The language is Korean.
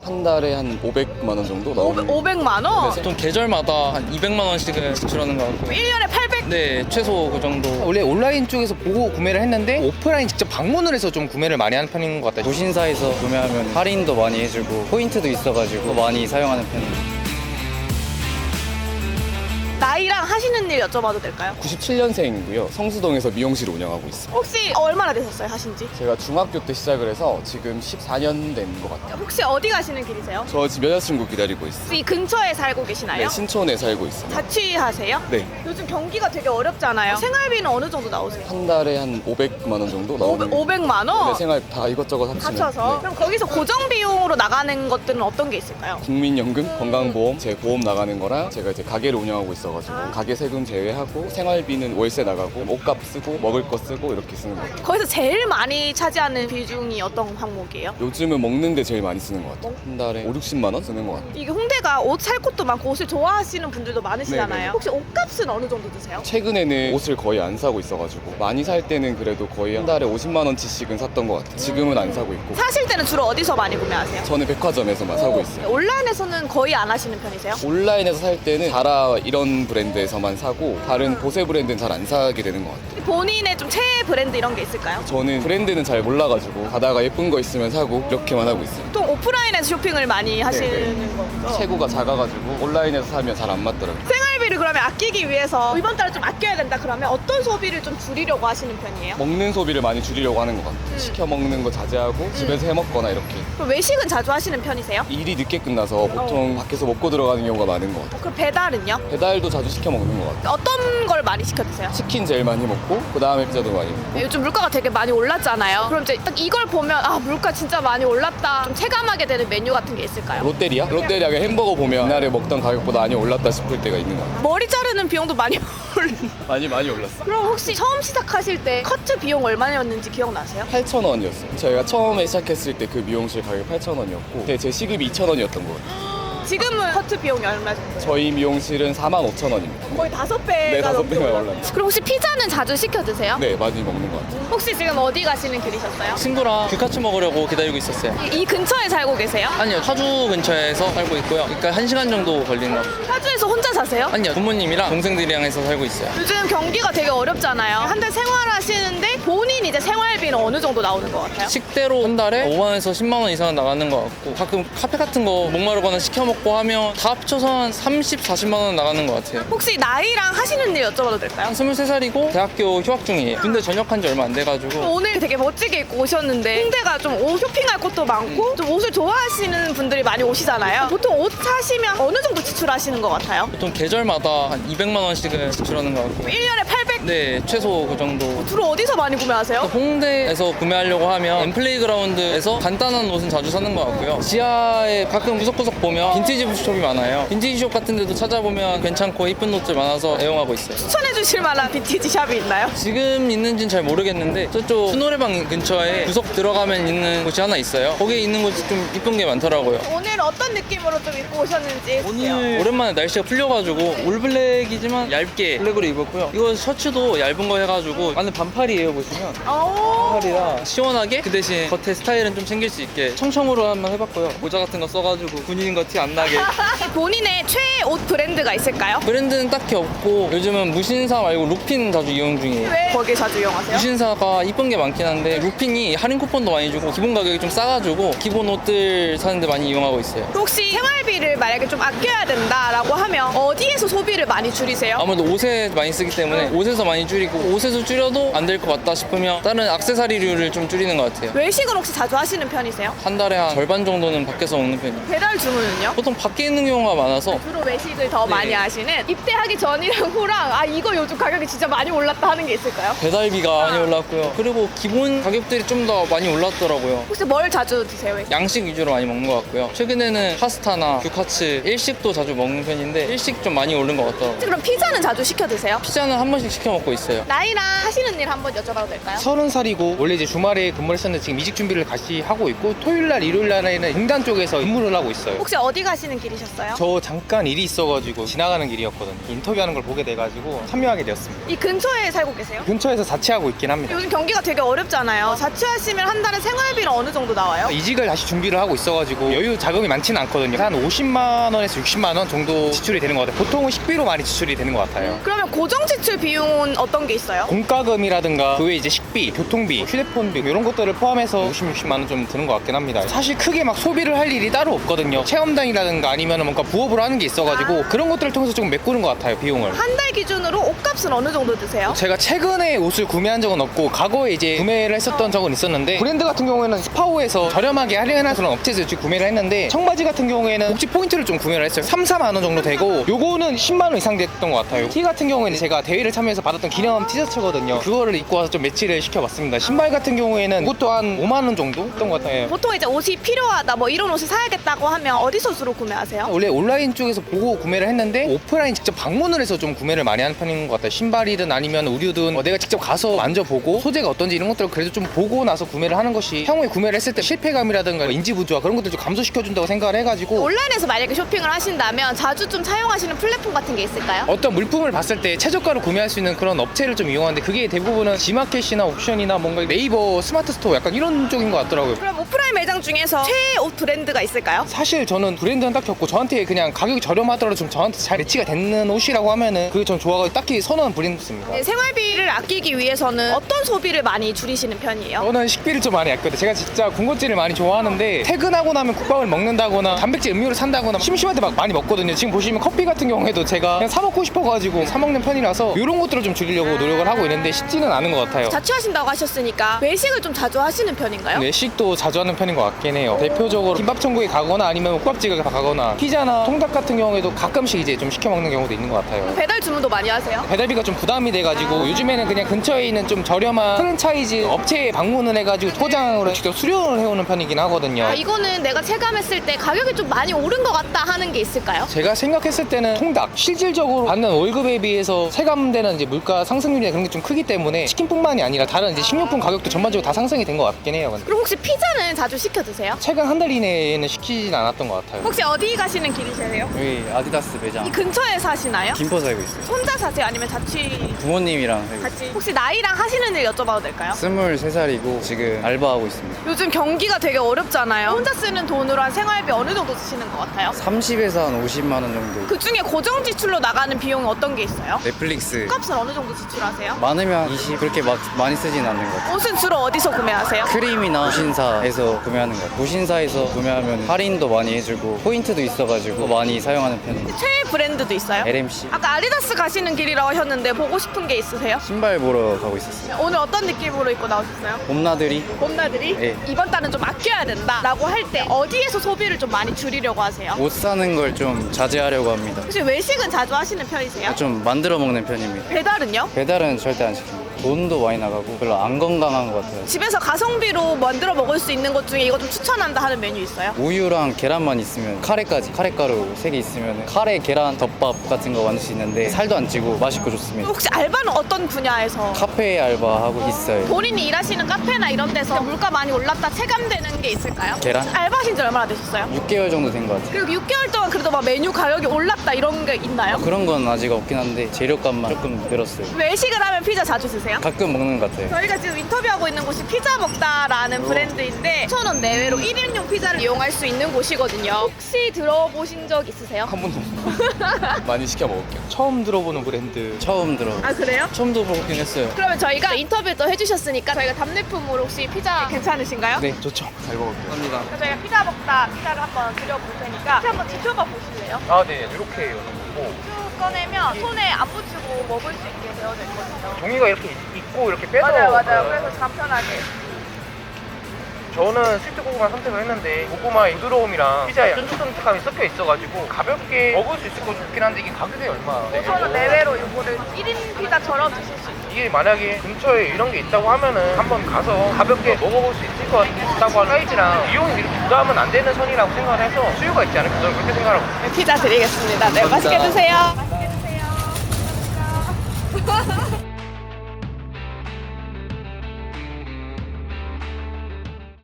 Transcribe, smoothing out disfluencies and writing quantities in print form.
한 달에 한 500만 원 정도 나오는 500만 원? 보통 계절마다 한 200만 원씩은 지출하는 것 같고 1년에 800? 네, 최소 그 정도. 원래 온라인 쪽에서 보고 구매를 했는데 오프라인 직접 방문을 해서 좀 구매를 많이 하는 편인 것 같아요. 도신사에서 구매하면 할인도 많이 해주고 포인트도 있어가지고 많이 사용하는 편이에요. 나이랑 하시는 일 여쭤봐도 될까요? 97년생이고요. 성수동에서 미용실 운영하고 있습니다. 혹시 얼마나 되셨어요, 하신지? 제가 중학교 때 시작을 해서 지금 14년 된 것 같아요. 혹시 어디 가시는 길이세요? 저 지금 여자친구 기다리고 있어요. 이 근처에 살고 계시나요? 네, 신촌에 살고 있습니다. 자취하세요? 네. 요즘 경기가 되게 어렵잖아요. 생활비는 어느 정도 나오세요? 한 달에 한 500만 원 정도 나오는 500만 원? 네, 생활 다 이것저것 합치면 합쳐서? 네. 그럼 거기서 고정 비용으로 나가는 것들은 어떤 게 있을까요? 국민연금, 건강보험, 제 보험 나가는 거랑 제가 이제 가게를 운영하고 있어가지고 아. 가게 세금 제외하고 생활비는 월세 나가고 옷값 쓰고 먹을 거 쓰고 이렇게 쓰는 거 같아요. 거기서 제일 많이 차지하는 비중이 어떤 항목이에요? 요즘은 먹는데 제일 많이 쓰는 것 같아요. 한 달에 5, 60만 원 쓰는 것 같아요. 이게 홍대가 옷 살 곳도 많고 옷을 좋아하시는 분들도 많으시잖아요. 네네. 혹시 옷값은 어느 정도 드세요? 최근에는 옷을 거의 안 사고 있어가지고 많이 살 때는 그래도 거의 한 달에 50만 원치씩은 샀던 것 같아요. 지금은 안 사고 있고 사실 때는 주로 어디서 많이 구매하세요? 저는 백화점에서만 사고 있어요. 온라인에서는 거의 안 하시는 편이세요? 온라인에서 살 때는 자라 이런 브랜드에서만 사고 다른 보세 브랜드는 잘 안 사게 되는 것 같아요. 본인의 좀 최애 브랜드 이런 게 있을까요? 저는 브랜드는 잘 몰라가지고 가다가 예쁜 거 있으면 사고 이렇게만 하고 있어요. 보통 오프라인에서 쇼핑을 많이 하시는 거죠? 체구가 작아가지고 온라인에서 사면 잘 안 맞더라고요. 생활비를 그러면 아끼기 위해서 이번 달에 좀 아껴야 된다 그러면 어떤 소비를 좀 줄이려고 하시는 편이에요? 먹는 소비를 많이 줄이려고 하는 것 같아요. 시켜 먹는 거 자제하고 집에서 해 먹거나 이렇게. 그럼 외식은 자주 하시는 편이세요? 일이 늦게 끝나서 보통 밖에서 먹고 들어가는 경우가 많은 것 같아요. 그럼 배달은요? 배달도 자주 시켜 먹는 것 같아요. 어떤 걸 많이 시켜 드세요? 치킨 제일 많이 먹고 그 다음에 피자도 많이 먹고. 요즘 물가가 되게 많이 올랐잖아요. 그럼 이제 딱 이걸 보면 아 물가 진짜 많이 올랐다 좀 체감하게 되는 메뉴 같은 게 있을까요? 롯데리아? 롯데리아 햄버거 보면 옛날에 먹던 가격보다 많이 올랐다 싶을 때가 있는 것 같아요. 머리 자르는 비용도 많이 많이 올랐어. 그럼 혹시 처음 시작하실 때 커트 비용 얼마였는지 기억나세요? 8,000원이었어요. 저희가 처음에 시작했을 때 그 미용실 가격 8,000원이었고 그때 제 시급이 2,000원이었던 거예요. 지금은 커트 비용이 얼마 정도예요? 저희 미용실은 45,000원입니다. 거의 5배가 네, 5배가 넘게 올랐어요. 그럼 혹시 피자는 자주 시켜 드세요? 네, 많이 먹는 것 같아요. 혹시 지금 어디 가시는 길이셨어요? 친구랑 규카츠 먹으려고 기다리고 있었어요. 이 근처에 살고 계세요? 아니요, 파주 근처에서 살고 있고요. 그러니까 1시간 정도 걸리는 것 같아요. 파주에서 혼자 사세요? 아니요, 부모님이랑 동생들이랑 해서 살고 있어요. 요즘 경기가 되게 어렵잖아요. 한 달 생활하시는데 본인 이제 생활비는 어느 정도 나오는 것 같아요? 식대로 한 달에 5만원에서 10만원 이상 나가는 것 같고 가끔 카페 같은 거 목마르거나 시켜 먹고 하면 다 합쳐서 한 30, 40만원 나가는 것 같아요. 혹시 나이랑 하시는 일 여쭤봐도 될까요? 한 23살이고 대학교 휴학 중이에요. 군대 전역한 지 얼마 안 돼가지고 오늘 되게 멋지게 입고 오셨는데 홍대가 좀 옷 쇼핑할 곳도 많고 좀 옷을 좋아하시는 분들이 많이 오시잖아요. 보통 옷 사시면 어느 정도 지출하시는 것 같아요? 보통 계절마다 한 200만 원씩은 지출하는 것 같고 1년에 800? 네, 최소 그 정도. 주로 어디서 많이 구매하세요? 홍대에서 구매하려고 하면 엠플레이그라운드에서 간단한 옷은 자주 사는 것 같고요. 지하에 가끔 구석구석 보면 빈티지 숍이 많아요. 빈티지 숍 같은 데도 찾아보면 괜찮고 이쁜 옷들 많아서 애용하고 있어요. 추천해 주실 만한 빈티지 샵이 있나요? 지금 있는지는 잘 모르겠는데 저쪽 수노래방 근처에 구석 들어가면 있는 곳이 하나 있어요. 거기에 있는 곳이 좀 이쁜 게 많더라고요. 오늘 어떤 느낌으로 좀 입고 오셨는지 오늘 오랜만에 날씨가 풀려가지고 올블랙이지만 얇게 블랙으로 입었고요. 이거 셔츠도 얇은 거 해가지고 안에 반팔이에요. 보시면 반팔이라 시원하게 그 대신 겉에 스타일은 좀 챙길 수 있게 청청으로 한번 해봤고요. 모자 같은 거 써가지고 군인인 거 티 안 나게. 본인의 최애 옷 브랜드가 있을까요? 브랜드는 딱히 없고 요즘은 무신사 말고 루핀 자주 이용 중이에요. 왜 거기 자주 이용하세요? 무신사가 이쁜 게 많긴 한데 루핀이 할인 쿠폰도 많이 주고 기본 가격이 좀 싸가지고 기본 옷들 사는데 많이 이용하고 있어요. 혹시 생활비를 만약에 좀 아껴야 된다라고 하면 어디에서 소비를 많이 줄이세요? 아무래도 옷에 많이 쓰기 때문에 옷에서 많이 줄이고 옷에서 줄여도 안 될 것 같다 싶으면 다른 액세서리류를 좀 줄이는 것 같아요. 외식은 혹시 자주 하시는 편이세요? 한 달에 한 절반 정도는 밖에서 먹는 편이에요. 배달 주문은요? 보통 밖에 있는 경우가 많아서 주로 외식을 더 네. 많이 하시는 입대하기 전이랑 후랑 아 이거 요즘 가격이 진짜 많이 올랐다 하는 게 있을까요? 배달비가 많이 올랐고요. 그리고 기본 가격들이 좀 더 많이 올랐더라고요. 혹시 뭘 자주 드세요? 외식? 양식 위주로 많이 먹는 것 같고요. 최근에는 파스타나 규카츠 일식도 자주 먹는 편인데 일식 좀 많이 오른 것 같더라고요. 그럼 피자는 자주 시켜 드세요? 피자는 한 번씩 시켜 먹고 있어요. 나이랑 하시는 일 한번 여쭤봐도 될까요? 30살이고 원래 이제 주말에 근무를 했었는데 지금 이직 준비를 같이 하고 있고 토요일날 일요일날에는 공단 쪽에서 근무를 하고 있어요. 혹시 어디 가시는 길이셨어요? 저 잠깐 일이 있어가지고 지나가는 길이었거든요. 인터뷰하는 걸 보게 돼가지고 참여하게 되었습니다. 이 근처에 살고 계세요? 근처에서 자취하고 있긴 합니다. 요즘 경기가 되게 어렵잖아요. 자취하시면 한 달에 생활비는 어느 정도 나와요? 이직을 다시 준비를 하고 있어가지고 여유 자금이 많지는 않거든요. 한 50만 원에서 60만 원 정도 지출이 되는 것 같아요. 보통은 식비로 많이 지출이 되는 것 같아요. 그러면 고정 지출 비용은 어떤 게 있어요? 공과금이라든가 그 외에 이제 식비, 교통비, 휴대폰비 이런 것들을 포함해서 50, 60만 원 좀 드는 것 같긴 합니다. 사실 크게 막 소비를 할 일이 따로 없거든요. 체험단이라든가 아니면 뭔가 부업으로 하는 게 있어가지고 그런 것들을 통해서 조금 메꾸는 것 같아요, 비용을. 한 달 기준으로 옷값은 어느 정도 드세요? 제가 최근에 옷을 구매한 적은 없고 과거에 이제 구매를 했었던 적은 있었는데 브랜드 같은 경우에는 스파오에서 저렴하게 할인하는 그런 업체에서 구매를 했는데 청바지 같은 경우에는 복지 포인트를 좀 구매를 했어요. 3, 4만 원 정도 되고 요거는 10만 원 이상 됐던 것 같아요. 티 같은 경우에는 제가 대회를 참여해서 받았던 기념 티셔츠거든요. 그거를 입고 와서 좀 매치를 시켜봤습니다. 신발 같은 경우에는 그것도 한 5만 원 정도 했던 것 같아요. 보통 이제 옷이 필요하다 뭐 이런 옷을 사야겠다고 하면 어디서 주로 구매하세요? 원래 온라인 쪽에서 보고 구매를 했는데 오프라인 직접 방문을 해서 좀 구매를 많이 하는 편인 것 같아요. 신발이든 아니면 의류든 내가 직접 가서 만져보고 소재가 어떤지 이런 것들을 그래도 좀 보고 나서 구매를 하는 것이 향후에 구매를 했을 때 실패감이라든가 인지 부조화 그런 것들 좀 감소시켜준다고 생각을 해가지고 온라인에서 만약에 쇼핑을 하신다면 자주 좀 사용하시는 플랫폼 같은 게 있을까요? 어떤 물품을 봤을 때 최저가로 구매할 수 있는 그런 업체를 좀 이용하는데 그게 대부분은 지마켓이나 옥션이나 뭔가 네이버 스마트 스토어 약간 이런 쪽인 것 같더라고요. 그럼 오프라인 매장 중에서 최애 옷 브랜드가 있을까요? 사실 저는 브랜드는 딱히 없고 저한테 그냥 가격이 저렴하더라도 좀 저한테 잘 매치가 되는 옷이라고 하면은 그게 전 좋아가지고 딱히 선호하는 브랜드입니다. 네, 생활비를 아끼기 위해서는 어떤 소비를 많이 줄이시는 편이에요? 저는 식비를 좀 많이 아껴요. 제가 진짜 군것질을 많이 좋아하는데 퇴근하고 나면 국밥을 먹는다거나 단백질 음료를 산다거나 심심할 때 막 많이 먹거든요. 지금 보시면 커피 같은 경우에도 제가 그냥 사 먹고 싶어가지고 사 먹는 편이라서 이런 것들을 좀 줄이려고 노력을 하고 있는데 쉽지는 않은 것 같아요. 자취하신다고 하셨으니까 외식을 좀 자주 하시는 편인가요? 외식도 자주 하는 편인 것 같긴 해요. 대표적으로 김밥천국에 가거나 아니면 국밥집에 가거나 피자나 통닭 같은 경우에도 가끔씩 이제 좀 시켜 먹는 경우도 있는 것 같아요. 배달 주문도 많이 하세요? 배달비가 좀 부담이 돼가지고 요즘에는 그냥 근처에 있는 좀 저렴한 프랜차이즈 업체에 방문을 해가지고 포장으로 직접 수령을 해오는 편이긴 하거든요. 아, 이거는 내가 체감했을 때 가격이 좀 많이 오른 것 같다 하는 게 있을까요? 제가 생각했을 때는 통닭 실질적으로 받는 월급에 비해서 체감되는 이제 물가 상승률이 그런 게 좀 크기 때문에 치킨뿐만이 아니라 다른 이제 식료품 가격도 전반적으로 다 상승이 된 것 같긴 해요. 근데 그럼 혹시 피자는 자주 시켜 드세요? 최근 한 달 이내에는 시키진 않았던 것 같아요. 혹시 어디 가시는 길이세요? 여기 아디다스 이 매장 근처에 사시나요? 김포 살고 있어요. 혼자 사세요? 아니면 자취 부모님이랑 살고 있어요. 같이? 혹시 나이랑 하시는 일 여쭤봐도 될까요? 23살이고 지금 알바하고 있습니다. 요즘 경기가 되게 어렵잖아요. 혼자 쓰는 돈으로 한 생활비 어느 정도 쓰시는 것 같아요? 30에서 한 50만 원 정도. 그 중에 고정 지출로 나가는 비용이 어떤 게 있어요? 넷플릭스 값은 어느 정도 지출하세요? 많으면 20 그렇게 막 많이 쓰진 않는 것 같아요. 옷은 주로 어디서 구매하세요? 크림이나 무신사에서 구매하는 것 같아요. 무신사에서 구매하면 할인도 많이 해주고 포인트도 있어가지고 많이 사용하는 편입니다. 최애 브랜드도 있어요? LMC 아까 아디다스 가시는 길이라고 하셨는데 보고 싶은 게 있으세요? 신발 보러 가고 있었어요. 오늘 어떤 느낌으로 입고 나오셨어요? 봄나들이 봄나들이 네. 이번 달은 좀 아껴야 된다 라고 할 때 어디에서 소비를 좀 많이 줄이려고 하세요? 옷 사는 걸 좀 자제하려고 합니다. 혹시 외식은 자주 하시는 편이세요? 좀 만들어 먹는 편입니다. 배달은요? 배달은 절대 안 시킵니다. 돈도 많이 나가고 별로 안 건강한 것 같아요. 집에서 가성비로 만들어 먹을 수 있는 것 중에 이거 좀 추천한다 하는 메뉴 있어요? 우유랑 계란만 있으면 카레까지 카레가루 3개 있으면 카레 계란 덮밥 같은 거 만들 수 있는데 살도 안 찌고 맛있고 좋습니다. 혹시 알바는 어떤 분야에서? 카페 알바하고 있어요. 본인이 일하시는 카페나 이런 데서 물가 많이 올랐다 체감되는 게 있을까요? 계란? 알바하신 지 얼마나 되셨어요? 6개월 정도 된 것 같아요. 그리고 6개월 동안 그래도 막 메뉴 가격이 올랐다 이런 게 있나요? 그런 건 아직 없긴 한데 재료값만 조금 늘었어요. 외식을 하면 피자 자주 드세요? 가끔 먹는 것 같아요. 저희가 지금 인터뷰하고 있는 곳이 피자 먹다라는 브랜드인데 1,000원 내외로 1인용 피자를 이용할 수 있는 곳이거든요. 혹시 들어보신 적 있으세요? 한 번도 없어요. 많이 시켜 먹을게요. 처음 들어보는 브랜드. 처음 들어. 아 그래요? 처음 들어보긴 했어요. 그러면 저희가 인터뷰도 해주셨으니까 저희가 답례품으로 혹시 피자 괜찮으신가요? 네, 좋죠. 잘 먹을게요. 감사합니다. 그럼 저희가 피자 먹다 피자를 한번 드려볼 테니까 혹시 한번 지켜봐 보실래요? 아, 네, 이렇게 열어놓고 쭉 꺼내면 손에 안 묻히고 먹을 수 있게 되어져 있거든요. 종이가 이렇게 있고 이렇게 빼서 맞아요. 그래서 간편하게. 저는 스위트 고구마 선택을 했는데 고구마의 부드러움이랑 피자의 쫀득쫀득함이 섞여 있어가지고 가볍게 먹을 수 있을 것 좋긴 한데 이게 가격이 얼마? 5,000원 내외로 이거를 1인 피자처럼 드실 수 있어요. 이게 만약에 근처에 이런 게 있다고 하면은 한번 가서 가볍게 먹어볼 수 있을 것 같다고 하는 사이즈랑 비용이 이렇게 부담은 안 되는 선이라고 생각을 해서 수요가 있지 않을까 저는 그렇게 생각하고 있어요. 피자 드리겠습니다. 네, 맛있게 드세요. 맛있게 드세요.